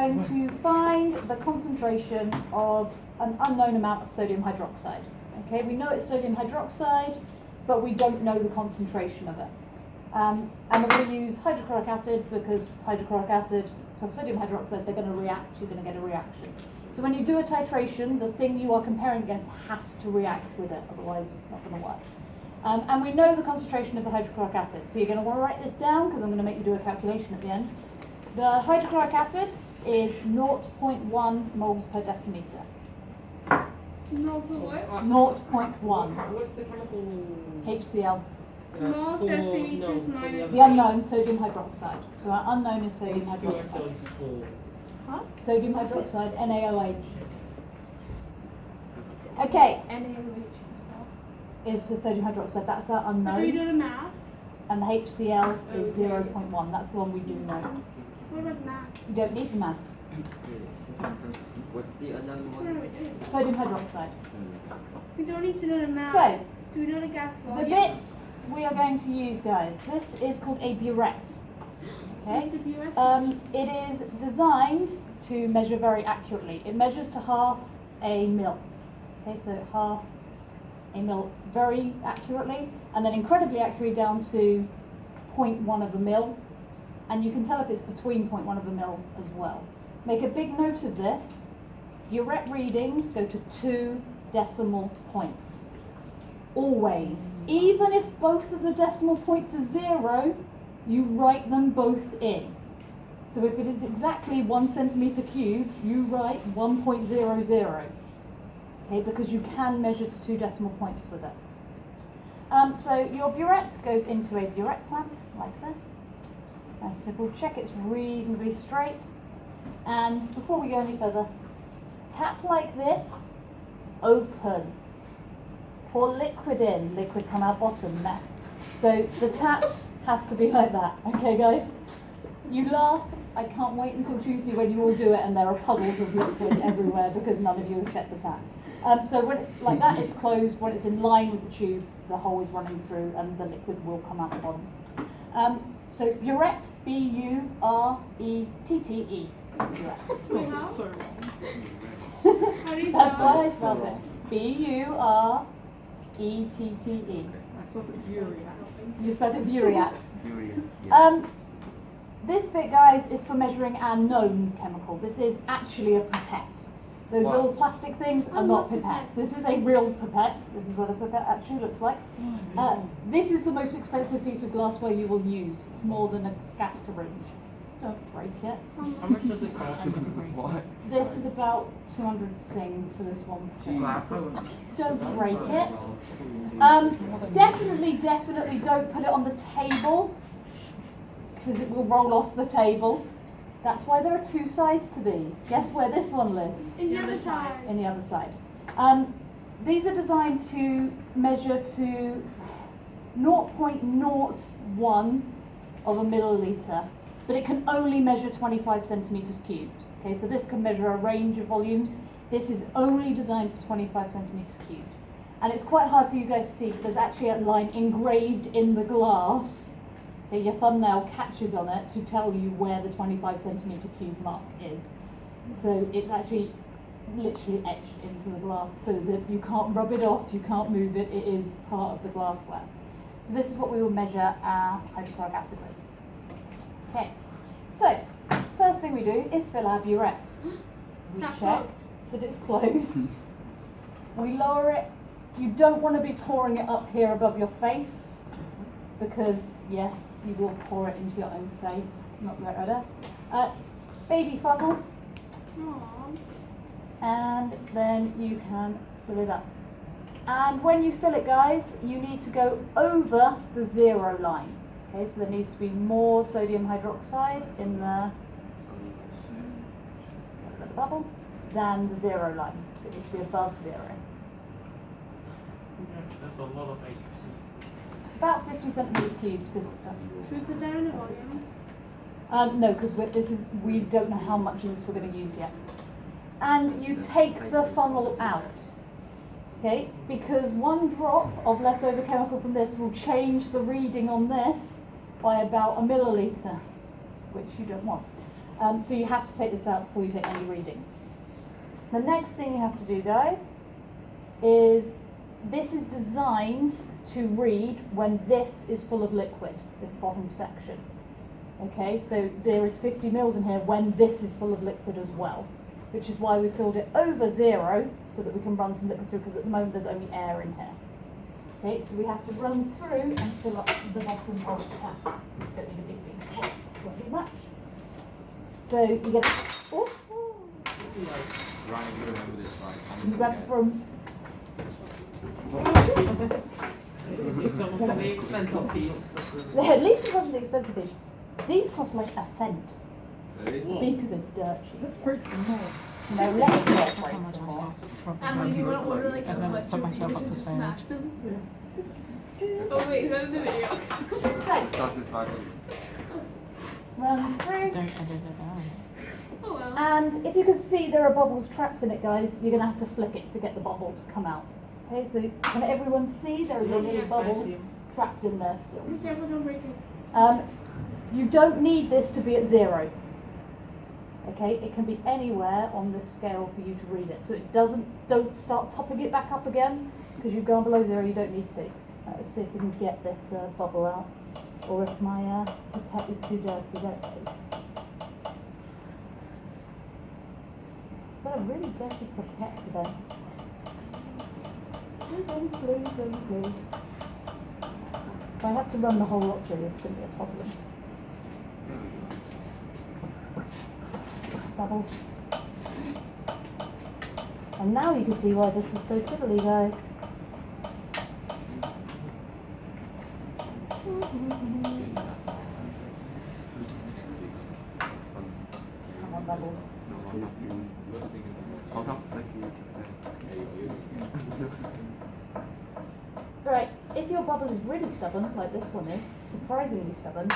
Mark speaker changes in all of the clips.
Speaker 1: going to find the concentration of an unknown amount of sodium hydroxide. Okay, we know it's sodium hydroxide, but we don't know the concentration of it. And we're going to use hydrochloric acid because hydrochloric acid plus sodium hydroxide, they're going to react, you're going to get a reaction. So when you do a titration, the thing you are comparing against has to react with it, otherwise it's not going to work. And we know the concentration of the hydrochloric acid, so you're going to want to write this down because I'm going to make you do a calculation at the end. The hydrochloric acid is 0.1 moles per decimeter. 0.1.
Speaker 2: What's the chemical?
Speaker 1: HCl.
Speaker 3: Moles decimeters minus.
Speaker 1: The unknown, sodium hydroxide. So our unknown is sodium hydroxide.
Speaker 3: Huh?
Speaker 1: Sodium hydroxide, NaOH. Okay,
Speaker 3: NaOH
Speaker 1: is the sodium hydroxide. That's our
Speaker 3: as well. Have you
Speaker 1: unknown.
Speaker 3: done a mass?
Speaker 1: And the HCl is 0.1. That's the one we do know.
Speaker 3: What about mass?
Speaker 1: You don't need the maths.
Speaker 4: What's the unknown
Speaker 3: What are
Speaker 4: one?
Speaker 3: we doing?
Speaker 1: Sodium hydroxide.
Speaker 3: We don't need to know the mass.
Speaker 1: So,
Speaker 3: do we know the gas
Speaker 1: the
Speaker 3: volume?
Speaker 1: bits we are going to use, guys, this is called a burette. Okay?
Speaker 3: What's the burette?
Speaker 1: It is designed to measure very accurately. It measures to half a mil. Okay, so half a mil very accurately, and then incredibly accurately down to 0.1 of a mil. And you can tell if it's between 0.1 of a mil as well. Make a big note of this. Burette readings go to 2 decimal points. Always. Even if both of the decimal points are 0, you write them both in. So if it is exactly 1 centimeter cubed, you write 1.00. Okay, because you can measure to 2 decimal points with it. So your burette goes into a burette clamp like this. And simple, check it's reasonably straight. And before we go any further, tap like this, open. Pour liquid in, liquid come out bottom next. So the tap has to be like that, okay guys? You laugh, I can't wait until Tuesday when you all do it and there are puddles of liquid everywhere because none of you have checked the tap. So when it's like that, it's closed. When it's in line with the tube, the hole is running through and the liquid will come out the bottom. So burette, B-U-R-E-T-T-E. Burette.
Speaker 3: Wait, how?
Speaker 2: So wrong.
Speaker 3: How do you
Speaker 1: That's
Speaker 3: spell
Speaker 1: why I
Speaker 3: it?
Speaker 1: spelled it. B-U-R-E-T-T-E.
Speaker 2: That's what the burette.
Speaker 1: You spelled it burette.
Speaker 4: Yeah.
Speaker 1: This bit, guys, is for measuring our known chemical. This is actually a pipette. Those
Speaker 4: Wow.
Speaker 1: little plastic things are not pipettes. This is a real pipette. This is what a pipette actually looks like. This is the most expensive piece of glassware you will use. It's more than a gas syringe. Don't break it.
Speaker 4: How much does it cost? What?
Speaker 1: This is about 200 Sing for this one. Don't break it. Definitely don't put it on the table because it will roll off the table. That's why there are 2 sides to these. Guess where this one lives?
Speaker 3: In the other side.
Speaker 1: In the other side. These are designed to measure to 0.01 of a milliliter, but it can only measure 25 centimeters cubed. Okay, so this can measure a range of volumes. This is only designed for 25 centimeters cubed. And it's quite hard for you guys to see, but there's actually a line engraved in the glass. Okay, your thumbnail catches on it to tell you where the 25 centimeter cube mark is. So it's actually literally etched into the glass so that you can't rub it off, you can't move it, it is part of the glassware. So this is what we will measure our hydrochloric acid with. Okay, so first thing we do is fill our burette. We
Speaker 3: Tap
Speaker 1: check
Speaker 3: closed.
Speaker 1: that it's closed. We lower it. You don't want to be pouring it up here above your face because, yes, you will pour it into your own face. Not right there. Baby funnel.
Speaker 3: Aww.
Speaker 1: And then you can fill it up. And when you fill it, guys, you need to go over the 0 line. Okay, so there needs to be more sodium hydroxide in the bubble than the 0 line. So it needs to be above 0.
Speaker 2: That's a lot of H.
Speaker 1: It's about 50 centimeters cubed because that's.
Speaker 3: Should we put that in the volumes?
Speaker 1: No, because we don't know how much of this we're going to use yet. And you take the funnel out, okay? Because 1 drop of leftover chemical from this will change the reading on this by about a milliliter, which you don't want. So you have to take this out before you take any readings. The next thing you have to do, guys, is this is designed to read when this is full of liquid, this bottom section. Okay, so there is 50 mils in here when this is full of liquid as well, which is why we filled it over 0 so that we can run some liquid through, because at the moment there's only air in here. Okay, so we have to run through and fill up the bottom of the tap. Don't need a big thing, won't do much. So you get, oh,
Speaker 4: Ryan, you remember this, right?
Speaker 1: you grab the broom.
Speaker 2: It's almost like the expensive piece.
Speaker 1: At least it wasn't the expensive piece. These cost like a cent.
Speaker 4: Really?
Speaker 1: Because of dirt cheap.
Speaker 2: Let's break some more.
Speaker 1: No, let's not break some more.
Speaker 3: And when you want to order like a bunch of things, you just smash them. Oh wait, is that in the video?
Speaker 1: So,
Speaker 4: Start this back.
Speaker 1: run through.
Speaker 5: Don't edit it out.
Speaker 3: Oh well.
Speaker 1: And if you can see there are bubbles trapped in it, guys, you're going to have to flick it to get the bubble to come out. Okay, so can everyone see there is a little
Speaker 3: Yeah,
Speaker 1: bubble trapped in there still?
Speaker 3: Be careful, don't break it.
Speaker 1: You don't need this to be at 0. Okay, it can be anywhere on this scale for you to read it. So it don't start topping it back up again, because you've gone below 0, you don't need to. Let's see if we can get this bubble out, or if my pipette is too dirty, there it is. Got a really dirty pipette today. Slowly. If I have to run the whole lot through, it's going to be a problem. Bubble. And now you can see why this is so fiddly, guys. Come on, bubble. Right, if your bubble is really stubborn, like this one is, surprisingly stubborn,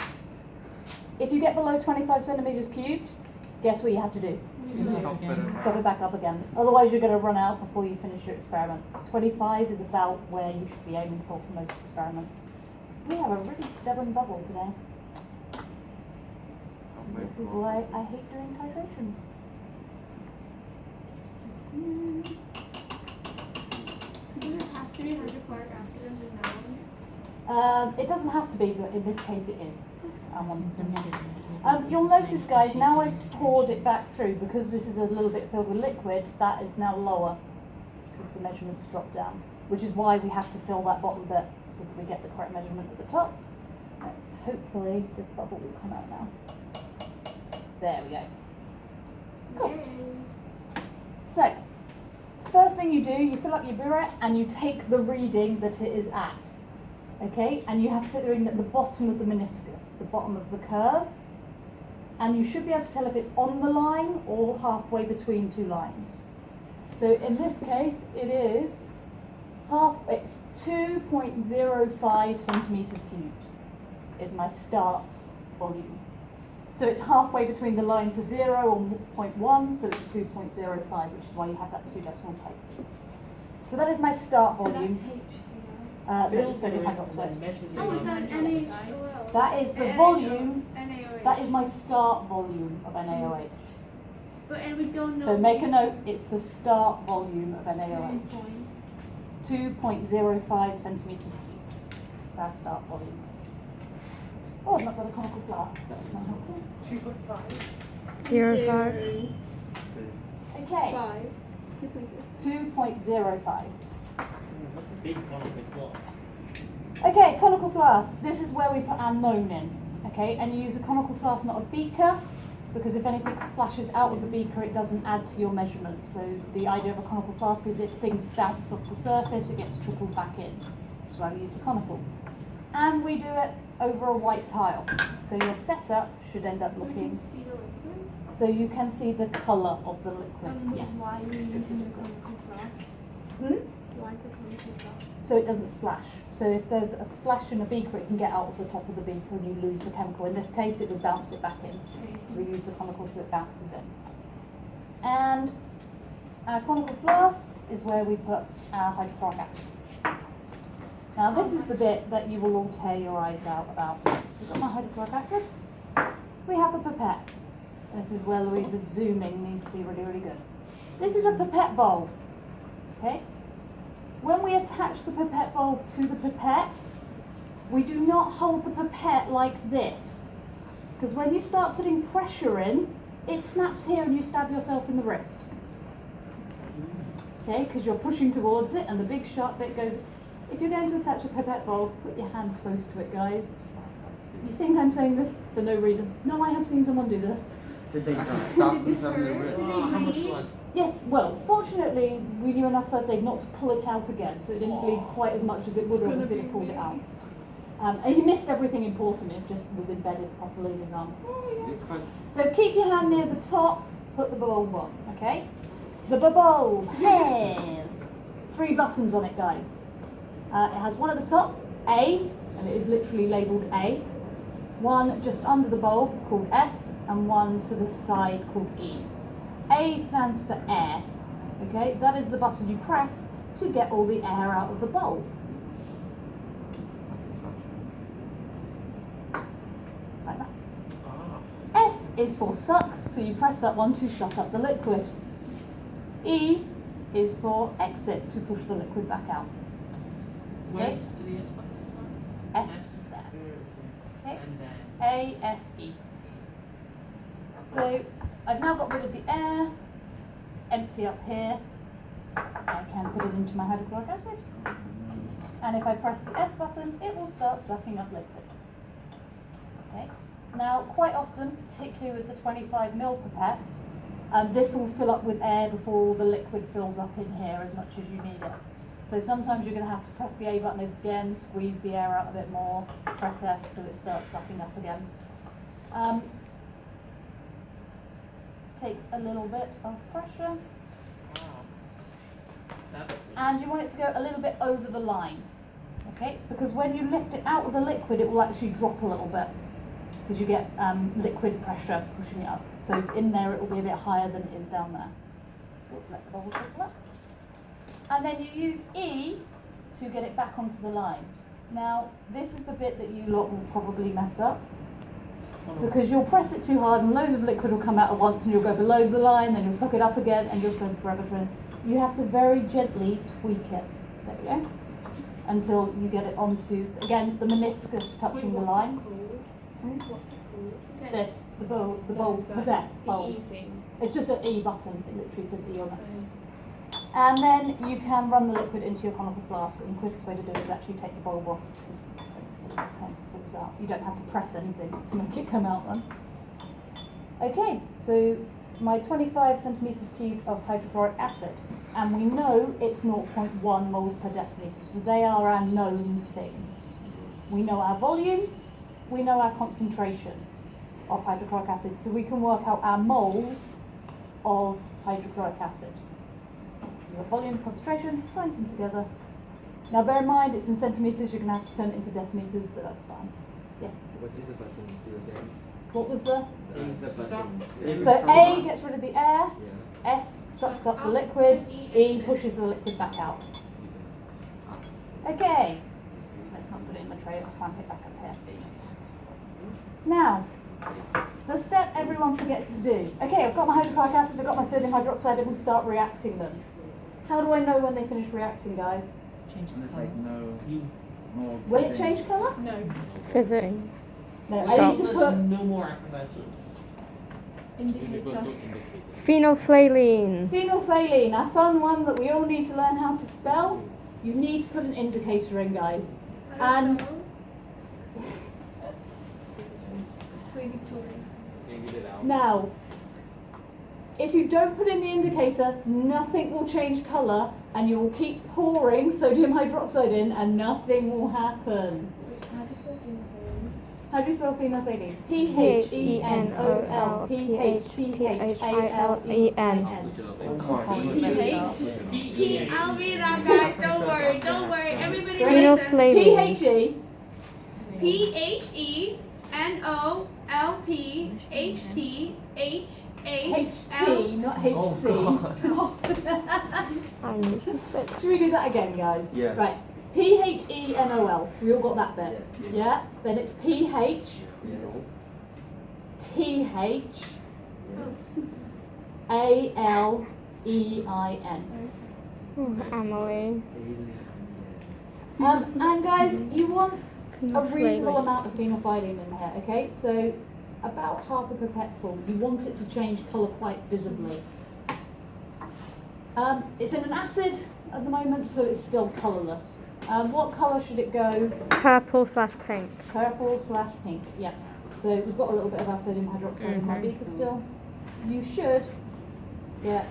Speaker 1: if you get below 25 centimetres cubed, guess what you have to do? Drop it back up again. Otherwise you're going to run out before you finish your experiment. 25 is about where you should be aiming for most experiments. We have a really stubborn bubble today. This is why I hate doing titrations.
Speaker 3: Does it have to be hydrochloric acid as a noun?
Speaker 1: It doesn't have to be, but in this case it is. You'll notice, guys, now I've poured it back through, because this is a little bit filled with liquid, that is now lower, because the measurements drop down, which is why we have to fill that bottom bit, so that we get the correct measurement at the top. Let's hopefully this bubble will come out now. There we go. Cool.
Speaker 3: Yay.
Speaker 1: So, first thing you do, you fill up your burette and you take the reading that it is at. Okay, and you have to take the reading at the bottom of the meniscus, the bottom of the curve. And you should be able to tell if it's on the line or halfway between two lines. So in this case, it is it's 2.05 centimetres cubed is my start volume. So it's halfway between the line for 0 and 0.1, so it's 2.05, which is why you have that 2 decimal places. So that is my start volume. That's sodium hydroxide.
Speaker 3: Oh, is that NaOH?
Speaker 1: That is the volume.
Speaker 3: NaOH.
Speaker 1: That is my start volume of NaOH.
Speaker 3: But and we don't know.
Speaker 1: So make a note, it's the start volume of NaOH. 2.05 centimetres cubed. That's our start volume. Oh, I've not got a conical flask. That's not helpful.
Speaker 2: 2.5.
Speaker 3: 0.5.
Speaker 1: Okay,
Speaker 3: 5.
Speaker 1: 2.05.
Speaker 2: That's a big one of the clock.
Speaker 1: Okay, conical flask. This is where we put our known in. Okay, and you use a conical flask, not a beaker, because if anything splashes out of the beaker, it doesn't add to your measurement. So the idea of a conical flask is if things bounce off the surface, it gets trickled back in. Which is why we use the conical. And we do it over a white tile. So your setup should end up looking. So you can see the colour of the liquid. Yes.
Speaker 3: Why are you using the conical flask? Why is the conical flask?
Speaker 1: So it doesn't splash. So if there's a splash in a beaker, it can get out of the top of the beaker and you lose the chemical. In this case, it would bounce it back in. So we use the conical so it bounces in. And our conical flask is where we put our hydrochloric acid. Now this is the bit that you will all tear your eyes out about. So we've got my hydrochloric acid. We have the pipette. This is where Louisa's zooming needs to be really, really good. This is a pipette bulb, okay? When we attach the pipette bulb to the pipette, we do not hold the pipette like this. Because when you start putting pressure in, it snaps here and you stab yourself in the wrist. Okay, because you're pushing towards it and the big sharp bit goes. If you're going to attach a pipette bulb, put your hand close to it, guys. You think I'm saying this for no reason? No, I have seen someone do this.
Speaker 4: Did they stop themselves in the wrist?
Speaker 3: Did they
Speaker 4: How much
Speaker 3: bleed?
Speaker 4: blood?
Speaker 1: Yes, well, fortunately, we knew enough first aid not to pull it out again, so it didn't bleed quite as much as it would have if it had pulled it out. And he missed everything important, it just was embedded properly in his arm. So keep your hand near the top, put the bulb on, okay? The bulb, yes! 3 buttons on it, guys. It has one at the top, A, and it is literally labelled A. One just under the bulb called S, and one to the side called E. A stands for air, okay? That is the button you press to get all the air out of the bulb. Like that. S is for suck, so you press that one to suck up the liquid. E is for exit, to push the liquid back out.
Speaker 2: Where's
Speaker 1: Okay.
Speaker 2: the S button?
Speaker 1: S is there. Okay.
Speaker 2: And then
Speaker 1: A, S, E. So I've now got rid of the air. It's empty up here. I can put it into my hydrochloric acid. And if I press the S button, it will start sucking up liquid. Okay. Now, quite often, particularly with the 25ml pipettes, this will fill up with air before the liquid fills up in here as much as you need it. So sometimes you're going to have to press the A button again, squeeze the air out a bit more, press S so it starts sucking up again. Takes a little bit of pressure. And you want it to go a little bit over the line, okay? Because when you lift it out of the liquid, it will actually drop a little bit because you get liquid pressure pushing it up. So in there, it will be a bit higher than it is down there. Let the bubble trickle up. And then you use E to get it back onto the line. Now, this is the bit that you lot will probably mess up because you'll press it too hard and loads of liquid will come out at once and you'll go below the line, then you'll suck it up again and you'll spend forever trying. You have to very gently tweak it, there we go, until you get it onto, again, the meniscus touching the line.
Speaker 3: What's it called?
Speaker 1: This, the bulb, there, bulb.
Speaker 3: E thing.
Speaker 1: It's just an E button, it literally says E on it. And then you can run the liquid into your conical flask, and the quickest way to do it is actually take the bulb off, because it just kind of falls out. You don't have to press anything to make it come out then. Okay, so my 25 centimetres cubed of hydrochloric acid, and we know it's 0.1 moles per deciliter, so they are our known things. We know our volume, we know our concentration of hydrochloric acid, so we can work out our moles of hydrochloric acid. The volume, concentration, times them together. Now bear in mind it's in centimetres, you're going to have to turn it into decimeters, but that's fine. Yes?
Speaker 5: What did the button do again?
Speaker 1: What was the?
Speaker 5: The button.
Speaker 1: So A gets rid of the air,
Speaker 5: Yeah.
Speaker 1: S sucks up the liquid, E pushes the liquid back out. Okay, let's not put it in the tray, I'll try and pick back up here. Now, the step everyone forgets to do. Okay, I've got my hydrochloric acid, I've got my sodium hydroxide, I can start reacting them. How do I know when they finish reacting, guys?
Speaker 2: changes
Speaker 5: It's
Speaker 2: colour.
Speaker 5: like no more.
Speaker 1: Will it change colour?
Speaker 3: No.
Speaker 6: Fizzing.
Speaker 1: No, I
Speaker 6: Stop.
Speaker 1: need to put
Speaker 2: No more effervescence.
Speaker 3: Indicator.
Speaker 6: Phenolphthalein.
Speaker 1: phenolphthalein, a fun one that we all need to learn how to spell. You need to put an indicator in, guys. And now, if you don't put in the indicator, nothing will change colour and you will keep pouring sodium hydroxide in and nothing will happen. How do you spell phenolphthalein? P-H-E-N-O-L P-H-T-H-A-L-E-N.
Speaker 3: I'll read it out, guys. Don't worry. Don't worry. Everybody listen.
Speaker 6: Phenolphthalein.
Speaker 1: P-H-E
Speaker 3: P-H-E-N-O-L-P-H-T-H-A-L.
Speaker 1: H-T, not H-C.
Speaker 6: I need to fit.
Speaker 1: Should we do that again, guys?
Speaker 5: Yes.
Speaker 1: Right. P-H-E-N-O-L. We all got that bit. Yeah? Then it's P-H,
Speaker 5: Yeah.
Speaker 1: T-H, A-L-E-I-N.
Speaker 6: Oh, Emily.
Speaker 1: And guys, you want a reasonable
Speaker 6: Phenolphthalein.
Speaker 1: amount of phenolphthalein in here, okay? So about half a pipette full. You want it to change colour quite visibly. It's in an acid at the moment, so it's still colourless. What colour should it go?
Speaker 6: Purple/pink.
Speaker 1: Purple/pink, yeah. So we've got a little bit of our sodium hydroxide in my beaker still. You should get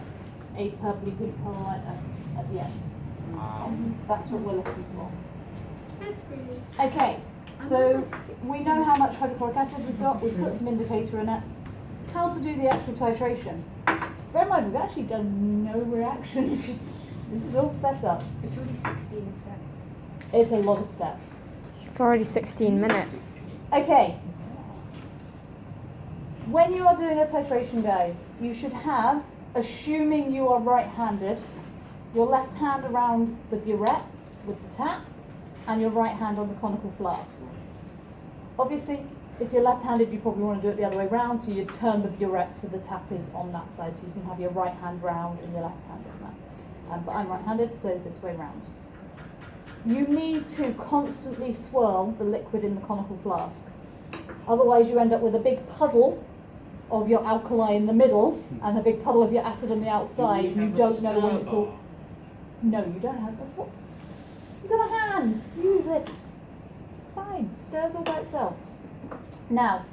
Speaker 1: a purpley pink colour like this at the end. That's what we're looking for.
Speaker 3: That's pretty.
Speaker 1: Okay, so we know how much hydrochloric acid we've got. We've put some indicator in it. How to do the actual titration? Bear in mind, we've actually done no reaction. This is all set up.
Speaker 3: It's only 16 steps.
Speaker 1: It's a lot of steps.
Speaker 6: It's already 16 minutes.
Speaker 1: Okay. When you are doing a titration, guys, you should have, assuming you are right-handed, your left hand around the burette with the tap, and your right hand on the conical flask. Obviously, if you're left-handed, you probably want to do it the other way round, so you turn the burette so the tap is on that side, so you can have your right hand round and your left hand on that. But I'm right-handed, so this way round. You need to constantly swirl the liquid in the conical flask. Otherwise, you end up with a big puddle of your alkali in the middle and a big puddle of your acid on the outside, and you don't know when it's all... No, you don't have... That's what... You've got a hand. Use it. It's fine. Stirs all by itself. Now,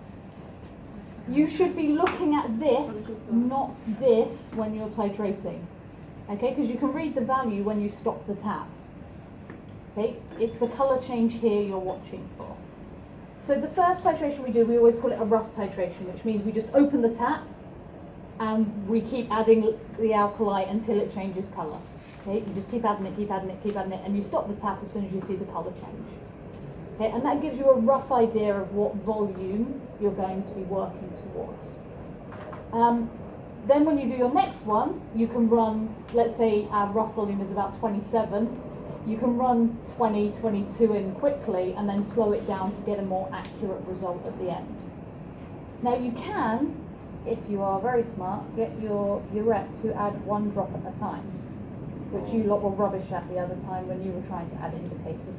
Speaker 1: you should be looking at this, not this, when you're titrating. Okay, because you can read the value when you stop the tap. Okay, it's the colour change here you're watching for. So the first titration we do, we always call it a rough titration, which means we just open the tap and we keep adding the alkali until it changes colour. Okay, you just keep adding it, keep adding it, keep adding it, and you stop the tap as soon as you see the colour change. Okay, and that gives you a rough idea of what volume you're going to be working towards. Then when you do your next one, you can run, let's say our rough volume is about 27, you can run 20, 22 in quickly and then slow it down to get a more accurate result at the end. Now you can, if you are very smart, get your burette to add 1 drop at a time, which you lot were rubbish at the other time when you were trying to add indicators,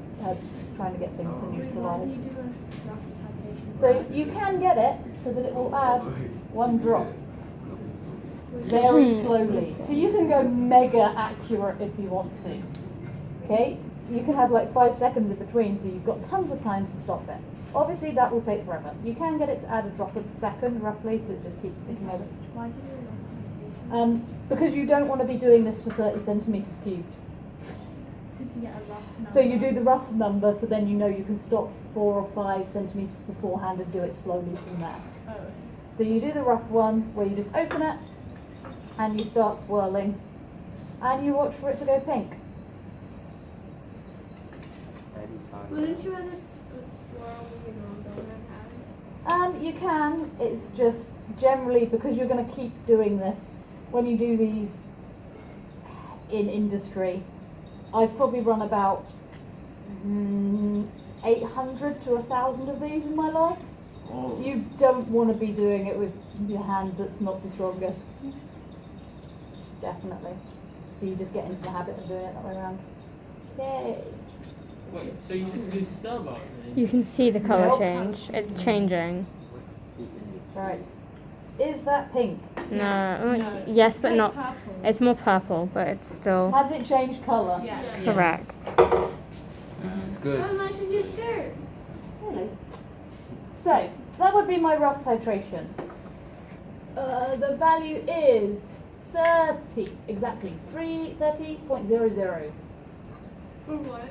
Speaker 1: trying to get things to
Speaker 3: Why do
Speaker 1: neutralise.
Speaker 3: you do a rough titration?
Speaker 1: So you can get it so that it will add 1 drop very slowly. So you can go mega accurate if you want to. Okay? You can have like 5 seconds in between, so you've got tons of time to stop it. Obviously that will take forever. You can get it to add a drop a second roughly, so it just keeps ticking over.
Speaker 3: Why do you do a rough titration?
Speaker 1: Because you don't want to be doing this for 30 centimetres cubed.
Speaker 3: To get a rough number.
Speaker 1: So you do the rough number, so then you know you can stop 4 or 5 centimetres beforehand and do it slowly from there.
Speaker 3: Oh, okay.
Speaker 1: So you do the rough one where you just open it and you start swirling and you watch for it to go pink.
Speaker 3: Wouldn't you rather swirl with your donut hand?
Speaker 1: You can, it's just generally because you're going to keep doing this when you do these in industry. I've probably run about 800 to 1,000 of these in my life. You don't want to be doing it with your hand that's not the strongest. Definitely. So you just get into the habit of doing it that way around. Yay!
Speaker 2: Wait, so you can do Starbucks?
Speaker 6: You can see the colour
Speaker 1: Nope.
Speaker 6: change. It's changing.
Speaker 1: Right. Is that pink?
Speaker 6: No.
Speaker 3: No.
Speaker 6: Yes, but not.
Speaker 3: Purple.
Speaker 6: It's more purple, but it's still
Speaker 1: Has it changed colour?
Speaker 3: Yeah.
Speaker 6: correct.
Speaker 5: It's good.
Speaker 3: How much is your skirt?
Speaker 1: Really? So, that would be my rough titration. The value is 30, exactly, 30.00.
Speaker 3: For what?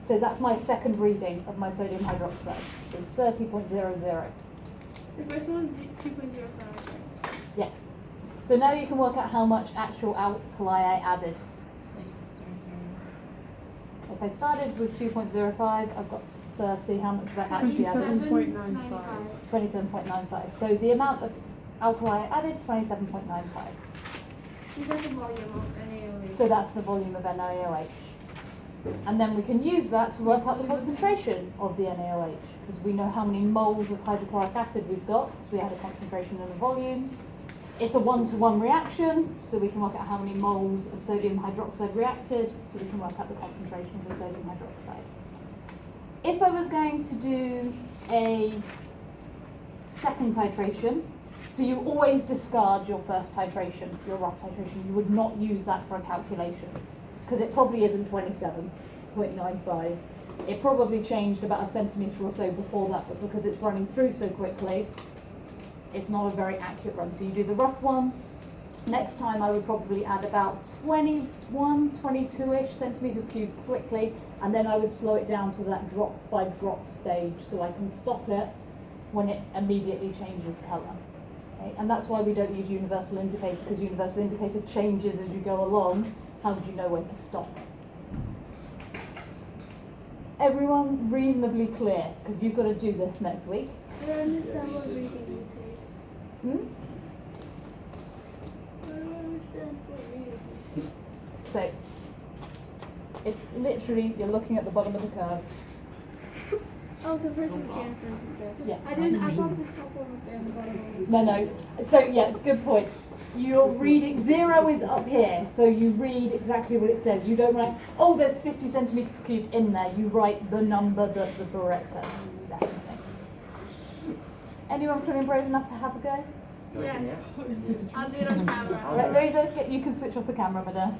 Speaker 1: So that's my second reading of my sodium hydroxide. It's 30.00.
Speaker 3: The first one's 2.05.
Speaker 1: Yeah. So now you can work out how much actual alkali I added. If I started with 2.05, I've got 30. How much have I actually added? 27.95. So the amount of alkali I added, 27.95.
Speaker 3: Is that the volume of NaOH?
Speaker 1: So that's the volume of NaOH. And then we can use that to work out the concentration of the NaOH, because we know how many moles of hydrochloric acid we've got, because we had a concentration and a volume. It's a one-to-one reaction, so we can work out how many moles of sodium hydroxide reacted, so we can work out the concentration of the sodium hydroxide. If I was going to do a second titration, so you always discard your first titration, your rough titration, you would not use that for a calculation, because it probably isn't 27.95. It probably changed about a centimetre or so before that, but because it's running through so quickly, it's not a very accurate run. So you do the rough one. Next time I would probably add about 21, 22-ish centimetres cubed quickly, and then I would slow it down to that drop by drop stage so I can stop it when it immediately changes colour. Okay? And that's why we don't use universal indicator, because universal indicator changes as you go along. How do you know when to stop? Everyone reasonably clear, because you've got to do this next week.
Speaker 3: I don't understand what reading you
Speaker 1: Hmm?
Speaker 3: I don't understand what reading you
Speaker 1: So, it's literally, you're looking at the bottom of the curve.
Speaker 3: Oh, so first it's here and first it's there.
Speaker 1: Yeah.
Speaker 3: I thought the top one was there and the bottom one was
Speaker 1: No, no. So, yeah, good point. You're reading, 0 is up here, so you read exactly what it says. You don't write, oh, there's 50 centimetres cubed in there. You write the number that the burette says. Definitely. Anyone feeling brave enough to have a go?
Speaker 3: Yes. I'll do it on camera.
Speaker 1: Right, Louisa, you can switch off the camera, madam.